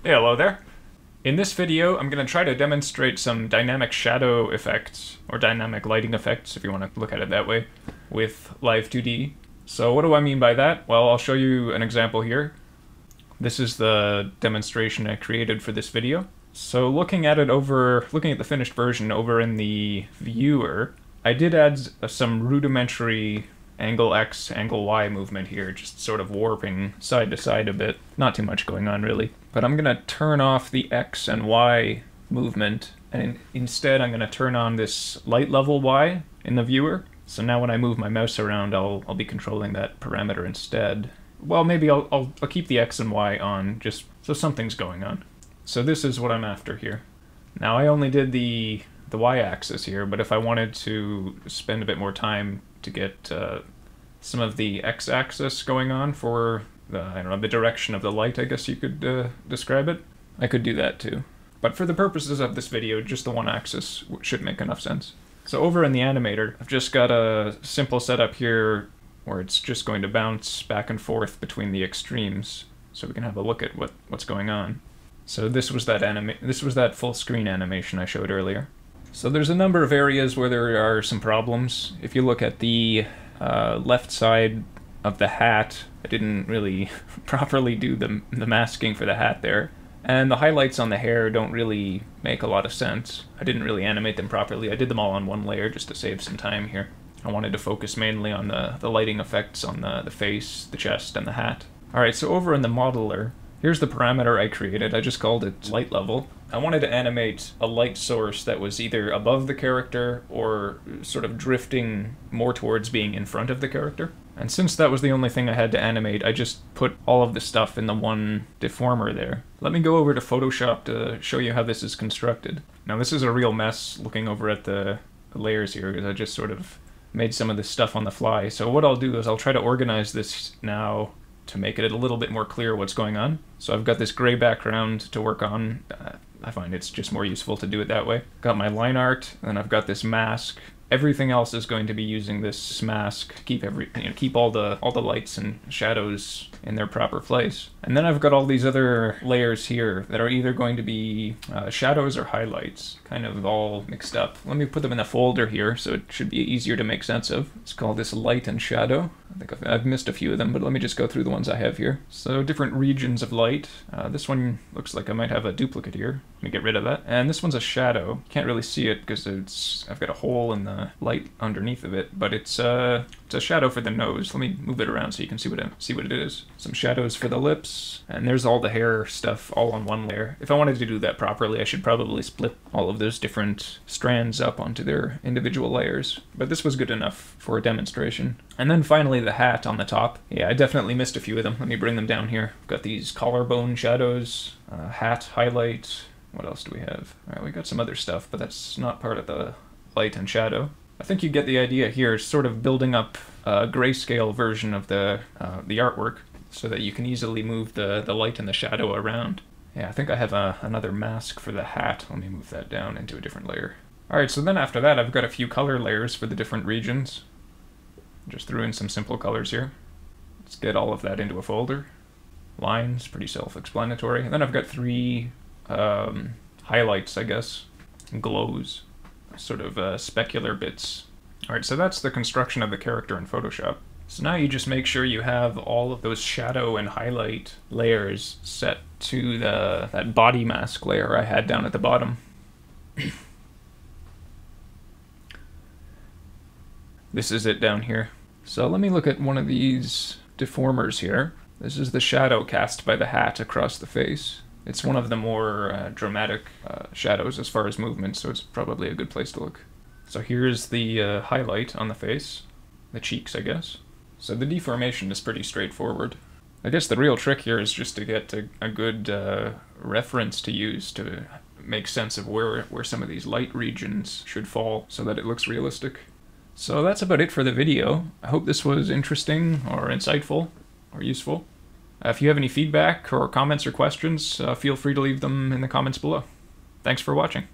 Hey, hello there. In this video, I'm going to try to demonstrate some dynamic shadow effects, or dynamic lighting effects, if you want to look at it that way, with Live2D. So what do I mean by that? Well, I'll show you an example here. This is the demonstration I created for this video. So looking at the finished version over in the viewer, I did add some rudimentary angle X, angle Y movement here, just sort of warping side to side a bit. Not too much going on really. But I'm gonna turn off the X and Y movement, and instead I'm gonna turn on this light level Y in the viewer. So now when I move my mouse around, I'll be controlling that parameter instead. Well, maybe I'll keep the X and Y on, just so something's going on. So this is what I'm after here. Now I only did the Y-axis here, but if I wanted to spend a bit more time to get some of the X-axis going on for the direction of the light, I guess you could describe it, I could do that too. But for the purposes of this video, just the one axis should make enough sense. So over in the animator, I've just got a simple setup here where it's just going to bounce back and forth between the extremes, so we can have a look at what's going on. So this was that full screen animation I showed earlier. So there's a number of areas where there are some problems. If you look at the left side of the hat, I didn't really properly do the masking for the hat there. And the highlights on the hair don't really make a lot of sense. I didn't really animate them properly. I did them all on one layer just to save some time here. I wanted to focus mainly on the lighting effects on the face, the chest, and the hat. Alright, so over in the modeler, here's the parameter I created. I just called it light level. I wanted to animate a light source that was either above the character or sort of drifting more towards being in front of the character. And since that was the only thing I had to animate, I just put all of the stuff in the one deformer there. Let me go over to Photoshop to show you how this is constructed. Now this is a real mess looking over at the layers here, because I just sort of made some of this stuff on the fly. So what I'll do is I'll try to organize this now to make it a little bit more clear what's going on. So I've got this gray background to work on. I find it's just more useful to do it that way. Got my line art, and I've got this mask. Everything else is going to be using this mask to keep all the lights and shadows in their proper place. And then I've got all these other layers here that are either going to be shadows or highlights, kind of all mixed up. Let me put them in a folder here so it should be easier to make sense of. Let's call this light and shadow. I think I've missed a few of them, but let me just go through the ones I have here. So different regions of light. This one looks like I might have a duplicate here. Let me get rid of that. And this one's a shadow. Can't really see it because I've got a hole in the light underneath of it, but it's a shadow for the nose. Let me move it around so you can see what it is. Some shadows for the lips, and there's all the hair stuff all on one layer. If I wanted to do that properly, I should probably split all of those different strands up onto their individual layers, but this was good enough for a demonstration. And then finally the hat on the top. Yeah, I definitely missed a few of them. Let me bring them down here. I've got these collarbone shadows, hat highlight. What else do we have? Alright, we got some other stuff, but that's not part of the light and shadow. I think you get the idea here, sort of building up a grayscale version of the artwork so that you can easily move the light and the shadow around. Yeah, I think I have another mask for the hat. Let me move that down into a different layer. Alright, so then after that I've got a few color layers for the different regions. Just threw in some simple colors here. Let's get all of that into a folder. Lines, pretty self-explanatory. And then I've got three highlights, I guess. Glows. Sort of specular bits. Alright, so that's the construction of the character in Photoshop. So now you just make sure you have all of those shadow and highlight layers set to that body mask layer I had down at the bottom. This is it down here. So let me look at one of these deformers here. This is the shadow cast by the hat across the face. It's one of the more dramatic shadows as far as movement, so it's probably a good place to look. So here's the highlight on the face, the cheeks, I guess. So the deformation is pretty straightforward. I guess the real trick here is just to get a good reference to use to make sense of where some of these light regions should fall so that it looks realistic. So that's about it for the video. I hope this was interesting or insightful or useful. If you have any feedback or comments or questions, feel free to leave them in the comments below. Thanks for watching.